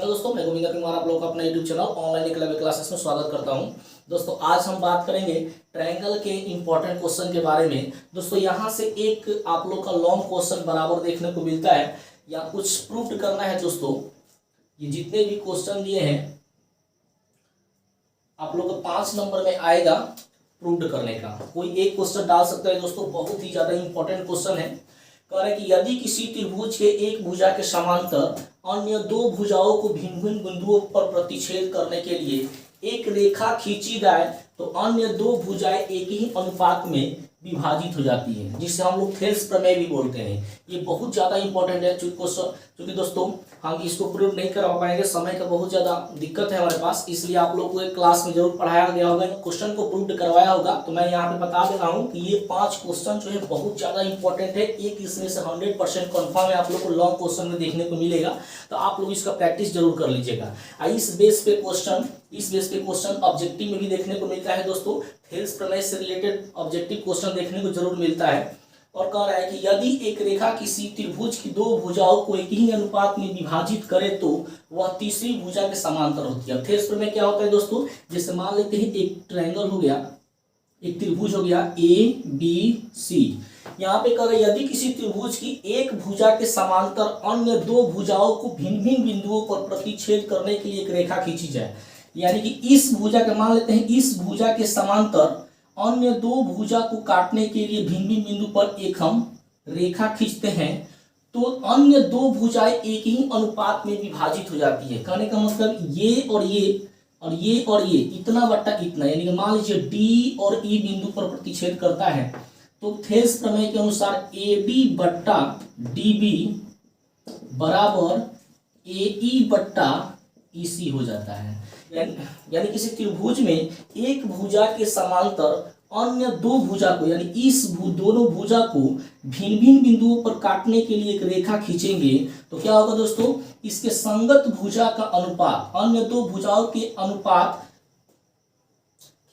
नमस्कार दोस्तों, मैं गोविंदा कुमार आप लोगों का अपना YouTube channel online Eklavya classes में स्वागत करता हूं। दोस्तों आज हम बात करेंगे ट्रायंगल के इंपॉर्टेंट क्वेश्चन के बारे में। दोस्तों यहां से एक आप लोग का लॉन्ग क्वेश्चन बराबर देखने को मिलता है या कुछ प्रूफ करना है। दोस्तों ये जितने भी क्वेश्चन दिए हैं आप लोग को 5 नंबर में आएगा प्रूफ करने का। कोई एक क्वेश्चन डाल सकता है दोस्तों, बहुत ही ज्यादा इंपॉर्टेंट क्वेश्चन है। कह रहे हैं कि यदि किसी त्रिभुज के एक भुजा के समांतर अन्य दो भुजाओं को भिन्न भिन्न बिंदुओं पर प्रतिच्छेद करने के लिए एक रेखा खींची जाए तो अन्य दो भुजाएं एक ही अनुपात में विभाजित हो जाती है, जिसे हम लोग थेल्स प्रमेय भी बोलते हैं। ये बहुत ज्यादा इंपॉर्टेंट है क्योंकि दोस्तों हम इसको प्रूव नहीं करवा पाएंगे, समय का बहुत ज्यादा दिक्कत है हमारे पास, इसलिए आप लोग को एक क्लास में जरूर पढ़ाया गया होगा, क्वेश्चन को प्रूव करवाया होगा। तो मैं यहाँ पे बता दे रहा हूँ कि ये 5 क्वेश्चन जो है बहुत ज्यादा इंपॉर्टेंट है। एक इसमें से 100% कन्फर्म है आप लोग को लॉन्ग क्वेश्चन में देखने को मिलेगा, तो आप लोग इसका प्रैक्टिस जरूर कर लीजिएगा। इस बेस पे क्वेश्चन ऑब्जेक्टिव में भी देखने को मिलता है दोस्तों। थेल्स प्रमेय से रिलेटेड ऑब्जेक्टिव क्वेश्चन देखने को जरूर मिलता है। और कह रहा है कि यदि एक रेखा किसी त्रिभुज की दो भुजाओं को एक ही अनुपात में विभाजित करे तो वह तीसरी भुजा के समांतर होती है। थेल्स प्रमेय क्या होता है दोस्तों, जैसे मान लेते हैं एक ट्रायंगल हो गया, एक त्रिभुज हो गया ABC। यहाँ पे कह रहे यदि किसी त्रिभुज की एक भुजा के समांतर अन्य दो भुजाओं को भिन्न भिन्न बिंदुओं पर प्रतिच्छेद करने के लिए एक रेखा खींची जाए, यानी कि इस भुजा के मान लेते हैं इस भुजा के समांतर अन्य दो भुजा को काटने के लिए भिन्न भिन्न बिंदु पर एक हम रेखा खींचते हैं तो अन्य दो भुजाएं एक ही अनुपात में विभाजित हो जाती है। कहने का मतलब ये और ये इतना बट्टा इतना, यानी कि मान लीजिए डी और ई बिंदु पर प्रतिच्छेद करता है तो थेल्स प्रमेय के अनुसार AB बट्टा DB बराबर AE बट्टा EC हो जाता है। यानी किसी त्रिभुज में एक भुजा के समांतर अन्य दो भुजा को, यानी इस दोनों भुजा को भिन्न भिन्न बिंदुओं पर काटने के लिए एक रेखा खींचेंगे तो क्या होगा दोस्तों, इसके संगत भुजा का अनुपात अन्य दो भुजाओं के अनुपात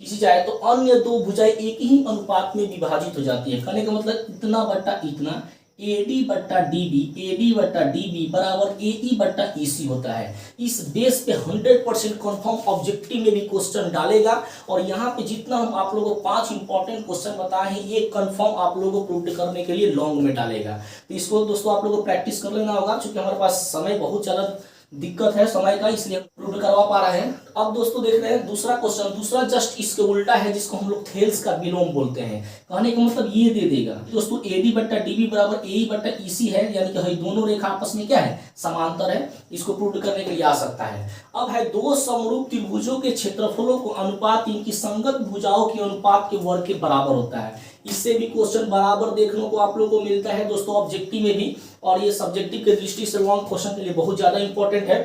खींची जाए तो अन्य दो भुजाएं एक ही अनुपात में विभाजित हो जाती है। कहने का मतलब इतना बट्टा इतना AD बट्टा DB बराबर AE बट्टा EC होता है। इस बेस पे 100% कन्फर्म ऑब्जेक्टिव में भी क्वेश्चन डालेगा। और यहाँ पे जितना हम आप लोगों को 5 इंपॉर्टेंट क्वेश्चन बताए हैं ये कन्फर्म आप लोगों को प्रूव करने के लिए लॉन्ग में डालेगा। तो इसको दोस्तों आप लोगों को प्रैक्टिस कर लेना होगा, क्योंकि हमारे पास समय बहुत ज्यादा दिक्कत है समय का, इसलिए प्रूव करवा पा रहे हैं। अब दोस्तों देख रहे हैं दूसरा क्वेश्चन, दूसरा जस्ट इसके उल्टा है, जिसको हम लोग थेल्स का विलोम बोलते हैं। कहने का मतलब ये दे देगा दोस्तों AD बट्टा DB बराबर AE बट्टा EC है, यानी कि दोनों रेखा आपस में क्या है, समांतर है। इसको प्रूव करने के लिए आ सकता है। अब है दो समरूप त्रिभुजों के क्षेत्रफलों को अनुपात इनकी संगत भुजाओं के अनुपात के वर्ग के बराबर होता है। इससे भी क्वेश्चन बराबर देखने को आप लोगों को मिलता है दोस्तों ऑब्जेक्टिव में भी, और ये सब्जेक्टिव के दृष्टि से लॉन्ग क्वेश्चन के लिए बहुत ज्यादा इंपॉर्टेंट है।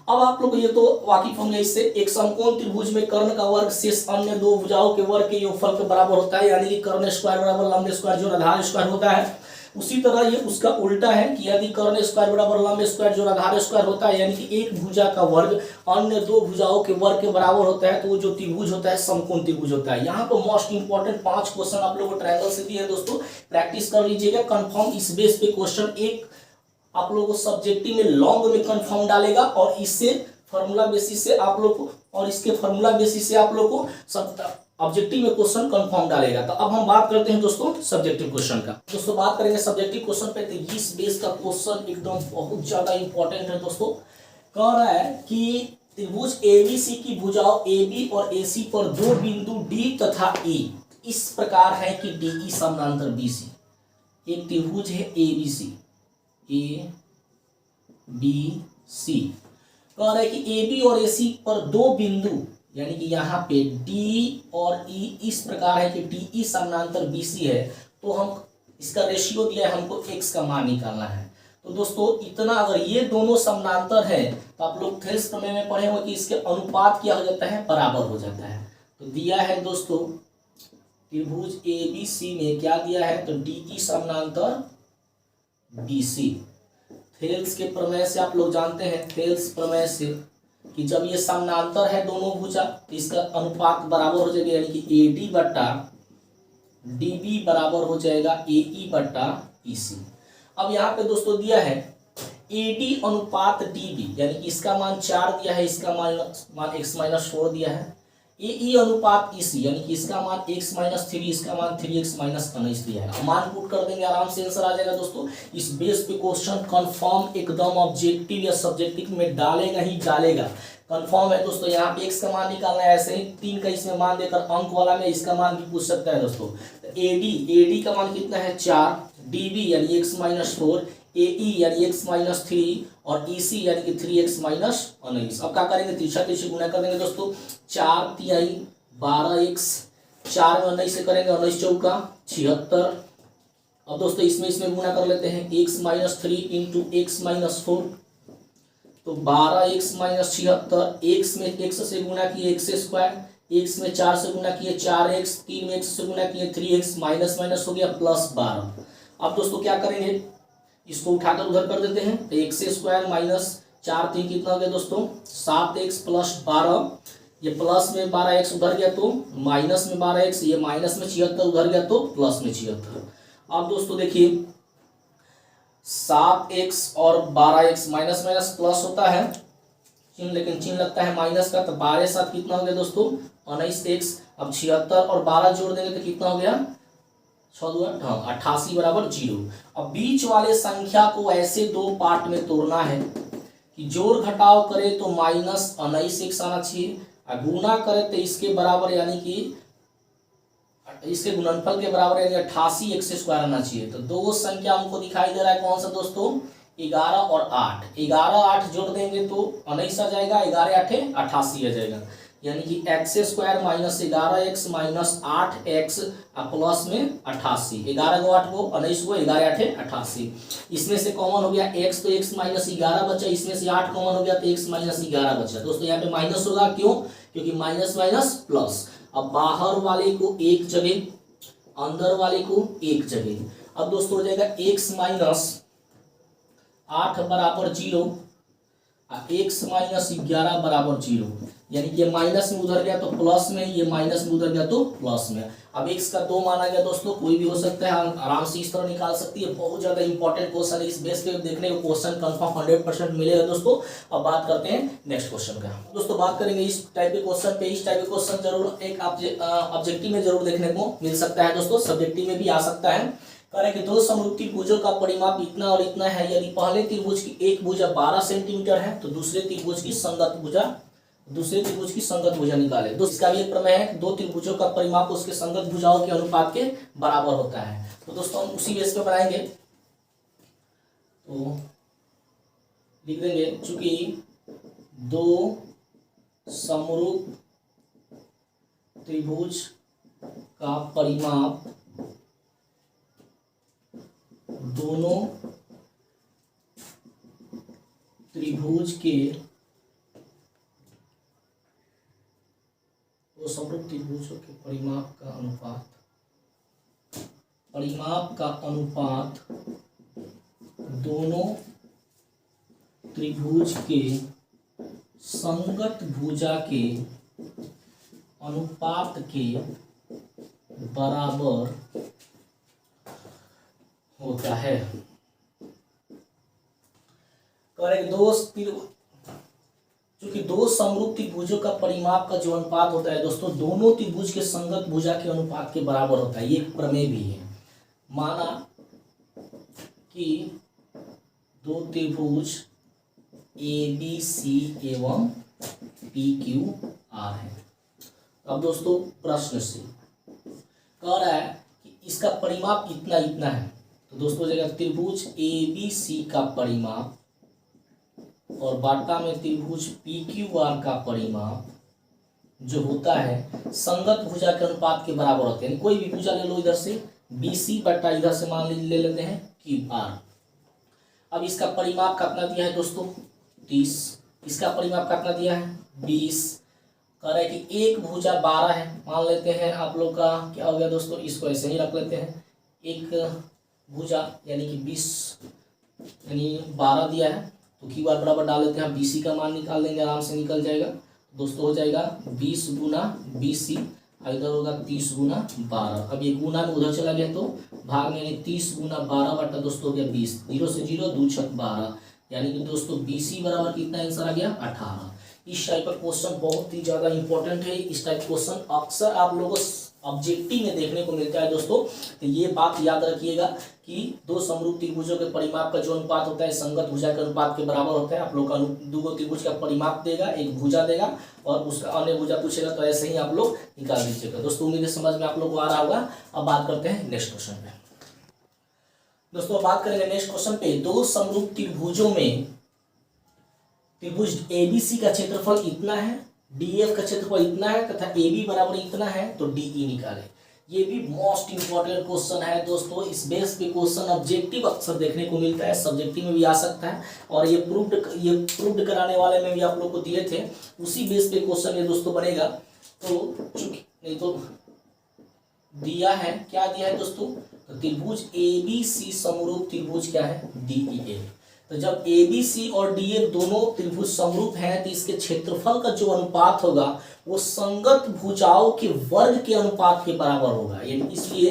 अब आप लोग ये तो वाकिफ होंगे इससे, एक समकोण त्रिभुज में कर्ण का वर्ग शेष अन्य दो भुजाओं के वर्ग के योगफल के बराबर होता है, यानी कि कर्ण स्क्वायर बराबर लंब स्क्वायर जो आधार स्क्वायर होता है। उसी तरह ये उसका उल्टा है कि यदि कर्ण स्क्वायर बराबर लंब स्क्वायर जो आधार स्क्वायर होता है, यानी कि एक भुजा का वर्ग अन्य दो भुजाओं के वर्ग के बराबर होता है, तो वो जो त्रिभुज होता है समकोण त्रिभुज होता है। यहाँ पर मोस्ट इंपॉर्टेंट 5 क्वेश्चन आप लोगों को ट्रायंगल से दिए हैं दोस्तों, प्रैक्टिस कर लीजिएगा कन्फर्म। इस बेस पे क्वेश्चन एक आप लोगों को सब्जेक्टिव में लॉन्ग में कन्फर्म डालेगा, और इससे फॉर्मूला बेसिस से आप लोग को, और इसके फॉर्मूला बेसिस से आप लोग को सब ऑब्जेक्टिव में क्वेश्चन कंफर्म डालेगा। तो अब हम बात करते हैं दोस्तों सब्जेक्टिव क्वेश्चन का। दोस्तों बात करेंगे सब्जेक्टिव क्वेश्चन पे, तो इस बेस का क्वेश्चन एकदम बहुत ज्यादा इंपॉर्टेंट है दोस्तों। कह रहा है कि त्रिभुज ABC की भुजाओं AB और AC पर दो बिंदु D तथा E इस प्रकार है कि DE समानांतर BC। एक त्रिभुज है ABC कह रहा है कि AB और AC पर दो बिंदु, यानी कि यहाँ पे D और E इस प्रकार है कि DE समानांतर BC है, तो हम इसका रेशियो दिया है, हमको x का मान निकालना है। तो दोस्तों इतना अगर ये दोनों समानांतर है तो आप लोग थेल्स प्रमेय में पढ़े हो कि इसके अनुपात क्या हो जाता है, बराबर हो जाता है। तो दिया है दोस्तों त्रिभुज ABC में क्या दिया है, तो DE समानांतर BC। थेल्स के प्रमेय से आप लोग जानते हैं, थेल्स प्रमेय से कि जब ये समानांतर है दोनों भुजा तो इसका अनुपात बराबर हो जाएगा, यानी कि AD बट्टा DB बराबर हो जाएगा AE बट्टा EC। अब यहाँ पे दोस्तों दिया है AD अनुपात DB, यानी कि इसका मान 4 दिया है, इसका मान x माइनस 4 दिया है। AE अनुपात EC, यानी कि इसका मान x माइनस 3, इसका मान 3x माइनस 19 दिया है। मान पुट कर देंगे, आराम से आंसर आ जाएगा दोस्तों। इस बेस पे क्वेश्चन कंफर्म एकदम ऑब्जेक्टिव या सब्जेक्टिव में डालेगा ही डालेगा, कंफर्म है दोस्तों। यहाँ पे x का मान निकालना है, ऐसे ही 3 का इसमें मान देकर अंक वाला में इसका मान भी पूछ सकता है दोस्तों। तो AD का मान कितना है 4, DB यानी x माइनस 4, AE यानी x माइनस 3 और EC यानी कि 3x माइनस 19। अब क्या करेंगे, तीसरा तीसरी गुना कर देंगे दोस्तों। 4 तिहाई 12x, 4 में 19 से करेंगे, 19 चौका 76। अब दोस्तों इसमें गुना कर लेते हैं, x minus 3 into x minus 4, तो 12x माइनस 76। x में x से गुना किए x स्क्वायर, x में 4 से गुना किए 4x, 3 में x से गुना किए 3x, माइनस माइनस हो गया प्लस 12। अब दोस्तों क्या करेंगे, इसको उठाकर उधर कर देते हैं, तो x स्क्वायर माइनस 4 3 कितना हो गया दोस्तों 7x प्लस 12, ये प्लस में 12x उधर गया तो माइनस में 12x, ये माइनस में 76 उधर गया तो प्लस में 76। अब दोस्तों देखिए 7x और 12x माइनस माइनस प्लस होता है चिन्ह, लेकिन चिन्ह लगता है माइनस का, तो 12 7 कितना हो गया दोस्तों 19x। अब 76 और 12 जोड़ देंगे तो कितना हो गया 88 बराबर 0। अब बीच वाले संख्या को ऐसे दो पार्ट में तोड़ना है कि जोड़ घटाव करे तो माइनस 19x आना चाहिए, और गुना करे तो इसके बराबर यानी कि इसके गुणनफल के बराबर यानी 88x स्क्वायर आना चाहिए। तो दो संख्या हमको दिखाई दे रहा है, कौन सा दोस्तों 11 और 8। 11 8 जोड़ देंगे तो 19 आ जाएगा, 11 8 88 आ जाएगा, यानी कि x square minus 11x minus 8x plus में 88। 11 को 8 को 19 को 11 8 88। इसमें से कॉमन हो गया x, तो x माइनस 11 बचा, इसमें से 8 कॉमन हो गया तो x माइनस 11 बचा। दोस्तों यहाँ पे माइनस होगा, क्यों, क्योंकि माइनस माइनस प्लस। अब बाहर वाले को एक जगह, अंदर वाले को एक जगह। अब दोस्तों हो जाएगा x माइनस 8 बराबर 0, x माइनस 11 बराबर 0, यानी कि ये माइनस में उधर गया तो प्लस में, ये माइनस में उधर गया तो प्लस में। अब x का 2 माना गया दोस्तों, कोई भी हो सकता है, आराम से इस तरह निकाल सकती है। बहुत ज्यादा इंपॉर्टेंट क्वेश्चन है, इस बेस पे देखने को क्वेश्चन कंफर्म 100% मिलेगा दोस्तों। अब बात करते हैं नेक्स्ट क्वेश्चन का। दोस्तों बात करेंगे इस टाइप के क्वेश्चन पे। इस टाइप के क्वेश्चन जरूर एक ऑब्जेक्टिव में जरूर देखने को मिल सकता है दोस्तों, सब्जेक्टिव में भी आ सकता है। कह रहे हैं कि दो समरूप त्रिभुजों का परिमाप इतना और इतना है, यदि पहले त्रिभुज की एक भुजा 12 सेंटीमीटर है तो दूसरे त्रिभुज की संगत भुजा निकाले। तो इसका भी एक प्रमेय है कि दो त्रिभुजों का परिमाप उसके संगत भुजाओं के अनुपात के बराबर होता है। तो दोस्तों हम उसी बेस पे बनाएंगे, तो लिख देंगे चूंकि दो समरूप त्रिभुज का परिमाप दोनों त्रिभुज के समरूप त्रिभुजों के परिमाप का अनुपात दोनों त्रिभुज के संगत भुजा के अनुपात के बराबर होता है। क्योंकि दो समरूप त्रिभुजों का परिमाप का जो अनुपात होता है दोस्तों, दोनों त्रिभुज के संगत भुजा के अनुपात के बराबर होता है। ये एक प्रमेय भी है। माना कि दो त्रिभुज ABC एवं PQR है। अब दोस्तों प्रश्न से कह रहा है कि इसका परिमाप इतना इतना है, तो दोस्तों जगह त्रिभुज ABC का परिमाप और बाटा में त्रिभुज PQR का परिमाप जो होता है संगत भुजा के अनुपात के बराबर होते हैं। कोई भी भुजा ले लो, इधर से BC बटा इधर से मान ले लेते हैं QR। अब इसका परिमाप कितना दिया है दोस्तों 30, इसका परिमाप कितना दिया है 20। कह रहा है कि एक भुजा 12 है, मान लेते हैं आप लोग का क्या हो गया दोस्तों, इसको ऐसे ही रख लेते हैं। एक भुजा यानी कि 20 यानी 12 दिया है, तो QR बराबर डाल लेते हैं, BC का मान निकाल देंगे, आराम से निकल जाएगा दोस्तों। हो जाएगा 20 गुना BC, इधर होगा 30 गुना 12। अब ये गुना में उधर चला गया तो भाग में 30 गुना 12 बटा दोस्तों हो गया 20, 0 से 0 2 6 12, यानी कि दोस्तों BC बराबर कितना आंसर आ गया 18। इस टाइप का क्वेश्चन बहुत ही ज़्यादा इंपॉर्टेंट है। इस टाइप क्वेश्चन अक्सर आप लोगों को ऑब्जेक्टिव में देखने को मिलता है दोस्तों। तो ये बात याद रखिएगा कि दो समरूप त्रिभुजों के परिमाप का जो अनुपात होता है संगत भुजा के अनुपात के बराबर होता है। आप लोग का दो त्रिभुज का परिमाप देगा, एक भुजा देगा और उसका अन्य भुजा पूछेगा, तो ऐसे ही आप लोग निकाल दीजिएगा। दोस्तों उम्मीद है समझ में आप लोग को आ रहा होगा। अब बात करते हैं नेक्स्ट क्वेश्चन पे। दोस्तों बात करेंगे नेक्स्ट क्वेश्चन पे। दो समरूप त्रिभुजों में त्रिभुज ABC का क्षेत्रफल इतना है, DF का क्षेत्रफल इतना है तथा AB बराबर इतना है, तो DE निकाले। ये भी मोस्ट इंपॉर्टेंट क्वेश्चन है दोस्तों। इस बेस पे क्वेश्चन ऑब्जेक्टिव अक्सर देखने को मिलता है, सब्जेक्टिव में भी आ सकता है और ये प्रूव्ड कराने वाले में भी आप लोग को दिए थे, उसी बेस पे क्वेश्चन ये दोस्तों बनेगा। तो चूंकि नहीं तो दिया है, क्या दिया है दोस्तों, तो त्रिभुज ABC समरूप त्रिभुज क्या है DEF। तो जब ABC और DF दोनों त्रिभुज समरूप हैं तो इसके क्षेत्रफल का जो अनुपात होगा वो संगत भुजाओं के वर्ग के अनुपात के बराबर होगा। इसलिए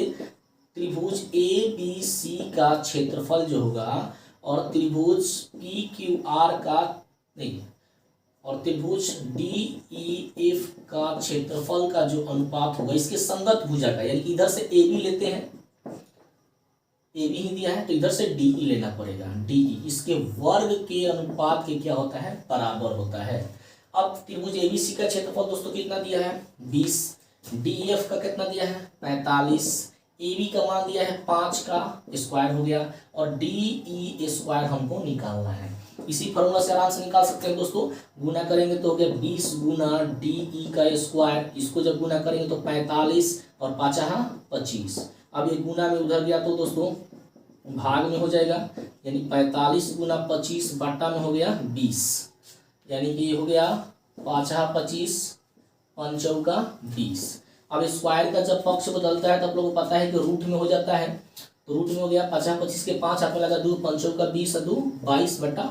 त्रिभुज ABC का क्षेत्रफल जो होगा और त्रिभुज PQR का नहीं और त्रिभुज DEF का क्षेत्रफल का जो अनुपात होगा इसके संगत भुजा का, यानी कि इधर से AB लेते हैं, AB ही दिया है तो इधर से DE लेना पड़ेगा। DE इसके वर्ग के अनुपात के क्या होता है बराबर होता है। अब त्रिभुज ABC का क्षेत्रफल दोस्तों कितना दिया है 20, DEF का कितना दिया है 45, AB का मान दिया है 5 का स्क्वायर हो गया और DE स्क्वायर हमको निकालना है। इसी फॉर्मूला से आराम से निकाल सकते हैं दोस्तों। गुना करेंगे तो हो गया 20 गुना DE का स्क्वायर, इसको जब गुना करेंगे तो 45 और 5 25। अब ये गुना में उधर गया तो दोस्तों भाग में हो जाएगा, यानी 45 गुना 25 बट्टा में हो गया 20, यानी कि ये हो गया 5 25 5 का 20। अब स्क्वायर का जब पक्ष बदलता है तो आप लोगों को पता है कि रूट में हो जाता है, तो रूट में हो गया 5 25 के 5 हाथ में लगा 2 5 का 20 2 22 बटा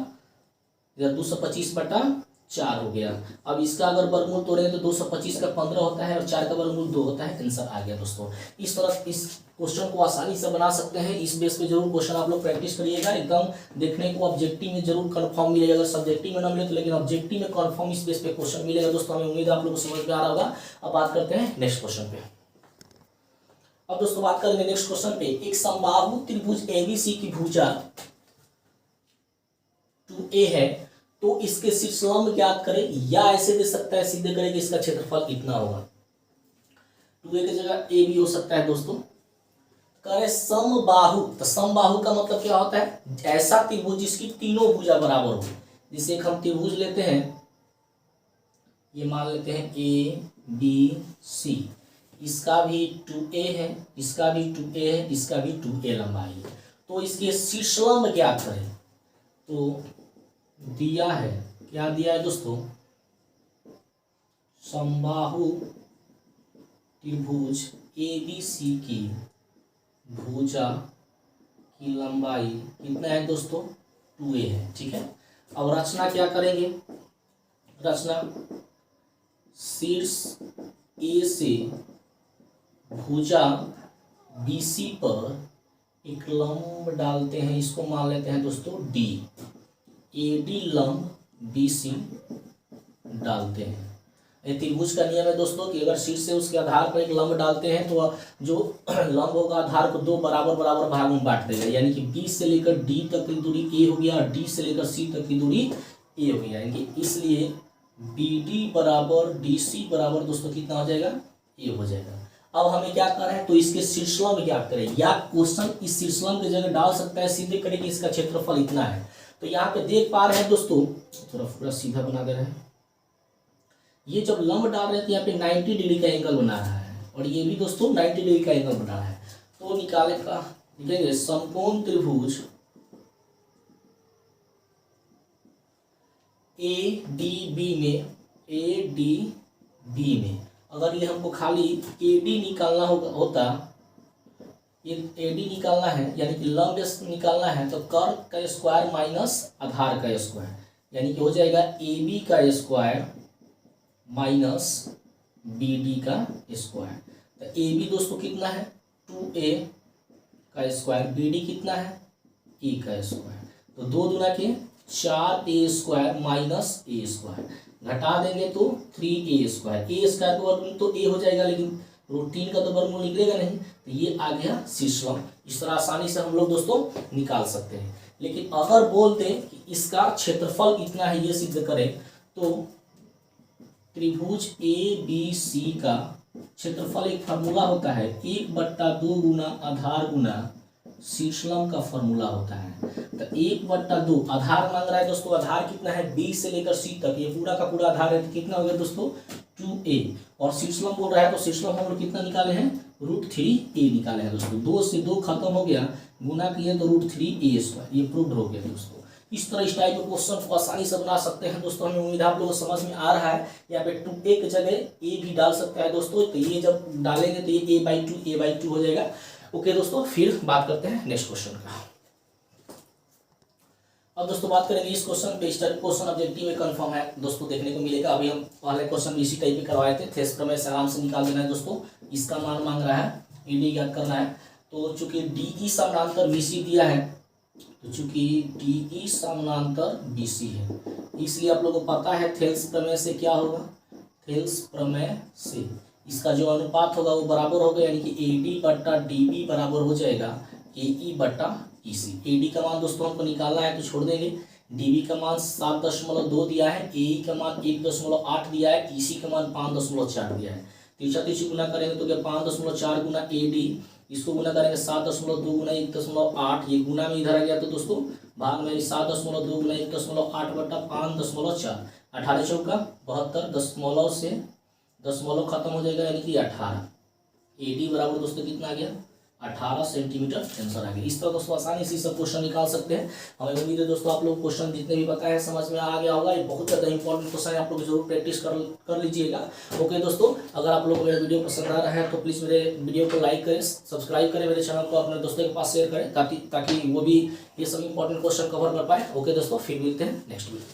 225 बटा 4 हो गया। अब इसका अगर वर्गमूल तोड़ेंगे तो 225 का 15 होता है और 4 का वर्गमूल 2 होता है। आंसर आ गया दोस्तों। इस तरह इस क्वेश्चन को आसानी से बना सकते हैं। इस बेस पे जरूर क्वेश्चन आप लोग प्रैक्टिस करिएगा, एकदम देखने को ऑब्जेक्टिव में जरूर कंफर्म मिलेगा। अगर सब्जेक्टिव में ना मिले तो लेकिन ऑब्जेक्टिव में कंफर्म इस बेस पे क्वेश्चन मिलेगा दोस्तों। हमें उम्मीद है आप लोग को समझ में आ रहा होगा। अब बात करते हैं नेक्स्ट क्वेश्चन पे। अब दोस्तों बात करेंगे नेक्स्ट क्वेश्चन पे। एक समबाहु त्रिभुज ABC की भुजा 2A है तो इसके शीर्षलंब ज्ञात करें, या ऐसे दे सकता है सीधे करें कि इसका क्षेत्रफल कितना होगा। 2A की जगह A भी हो सकता है दोस्तों। करें समबाहु, तो समबाहु का मतलब क्या होता है, ऐसा त्रिभुज जिसकी तीनों भुजा बराबर हो। जिसे हम त्रिभुज लेते हैं, ये मान लेते हैं ABC, इसका भी 2A है, इसका भी 2A है, इसका भी 2A लंबाई है। तो इसके शीर्षलंब ज्ञात करें। तो दिया है, क्या दिया है दोस्तों, समबाहु त्रिभुज ABC की भुजा की लंबाई कितना है दोस्तों 2A है। ठीक है। अब रचना क्या करेंगे, रचना शीर्ष A से भुजा BC पर एक लंब डालते हैं, इसको मान लेते हैं दोस्तों D। AD लंब BC डालते हैं। ये त्रिभुज का नियम है दोस्तों कि अगर शीर्ष से उसके आधार पर एक लंब डालते हैं तो जो लंब होगा आधार को 2 बराबर बराबर भाग में बांट देगा, यानी कि B से लेकर D तक की दूरी A हो गया और D से लेकर C तक की दूरी A हो गया, यानी कि इसलिए BD बराबर DC बराबर दोस्तों कितना हो जाएगा A हो जाएगा। अब हमें क्या करना है, तो इसके शीर्षलंब ज्ञात करें, या क्वेश्चन इस शीर्षलंब की जगह डाल सकता है सीधे करें कि इसका क्षेत्रफल इतना है। तो यहाँ पे देख पा रहे हैं दोस्तों, थोड़ा पूरा सीधा बना दे रहे हैं, ये जब लंब डाल रहे हैं तो यहाँ पे 90 डिग्री का एंगल बना रहा है और ये भी दोस्तों 90 डिग्री का एंगल बना रहा है। तो निकाले का लिखेंगे समकोण त्रिभुज ADB में अगर ये हमको खाली AD निकालना होता, ये AD निकालना है यानी कि लंब निकालना है, तो कर्क का स्क्वायर माइनस आधार का स्क्वायर, यानी कि हो जाएगा AB का स्क्वायर माइनस BD का स्क्वायर। तो AB दोस्तों कितना है 2A का स्क्वायर, BD कितना है A का स्क्वायर। तो 2 दूना के 4a² माइनस a², घटा देंगे तो 3a², a² का वर्गमूल तो a हो जाएगा, लेकिन √3 का तो वर्गमूल निकलेगा नहीं, तो ये आ गया शीर्षलम। इस तरह आसानी से हम लोग दोस्तों निकाल सकते हैं। लेकिन अगर बोल दें कि इसका क्षेत्रफल इतना है, ये सिद्ध करें, तो त्रिभुज ABC का क्षेत्रफल एक फार्मूला होता है 1/2 गुना आधार गुना शीर्षलम का फार्मूला होता है। तो 1/2 आधार मांग रहा है दोस्तों, आधार कितना है B से लेकर C तक, ये पूरा का पूरा आधार है, तो कितना हो गया दोस्तों 2a, और शीर्षलम बोल रहा है तो शीर्षलम हम लोग कितना निकाले हैं √3a निकाले हैं दोस्तों। 2 से 2 खत्म हो गया, गुना किए तो √3a², ये प्रूव्ड हो गया दोस्तों। इस तरह इस टाइप के क्वेश्चन को आसानी से बना सकते हैं दोस्तों। हमें उम्मीद है आप लोगों को समझ में आ रहा है। यहाँ पे 2a की जगह a भी डाल सकता है दोस्तों, तो ये जब डालेंगे तो ये a/2 हो जाएगा। ओके दोस्तों, फिर बात करते हैं नेक्स्ट क्वेश्चन का। अब दोस्तों बात करेंगे इस क्वेश्चन पे। इस टाइप क्वेश्चन ऑब्जेक्टिव में कंफर्म है दोस्तों देखने को मिलेगा। अभी हम पहले क्वेश्चन इसी टाइप के करवाए थे, थेस प्रमेय से आराम से निकाल देना है दोस्तों। इसका मान मांग रहा है, ईडी ज्ञात करना है। तो चूंकि DE समानांतर BC दिया है, तो चूंकि DE समानांतर BC है, इसलिए आप लोगों को पता है थेल्स प्रमेय से क्या होगा, थेल्स प्रमेय से इसका जो अनुपात होगा वो बराबर होगा, यानी कि AD/DB बराबर हो जाएगा AE/EC। AD का मान दोस्तों हमको निकालना है तो छोड़ देंगे। DB का मान 7.2 दिया है, AE का मान 1.8 दिया है, EC का मान 5.4 दिया है। तीसरा गुना करेंगे तो क्या 5.4 गुना AD, इसको गुना करेंगे 7.2 गुना 1.8, ये गुना में इधर आ गया तो दोस्तों भाग में 7.2 गुना 1.8 बटा 5.4, 18 चौका 72, दशमलव से दशमलव खत्म हो जाएगा, यानी कि 18। AD बराबर दोस्तों कितना आ गया 18 सेंटीमीटर आंसर आ गया। इस तरह दोस्तों आसानी से सब क्वेश्चन निकाल सकते हैं। हमें उम्मीद है दोस्तों आप लोग क्वेश्चन जितने भी बताए हैं समझ में आ गया होगा। ये बहुत ज़्यादा इंपॉर्टेंट क्वेश्चन है, आप लोग जरूर प्रैक्टिस कर लीजिएगा। ओके दोस्तों, अगर आप लोग को मेरा वीडियो पसंद आ रहा है तो प्लीज़ मेरे वीडियो को लाइक करें, सब्सक्राइब करें, मेरे चैनल को अपने दोस्तों के पास शेयर करें, ताकि वो भी ये सब इंपॉर्टेंट क्वेश्चन कवर कर पाए। ओके दोस्तों, फिर मिलते हैं नेक्स्ट वीडियो।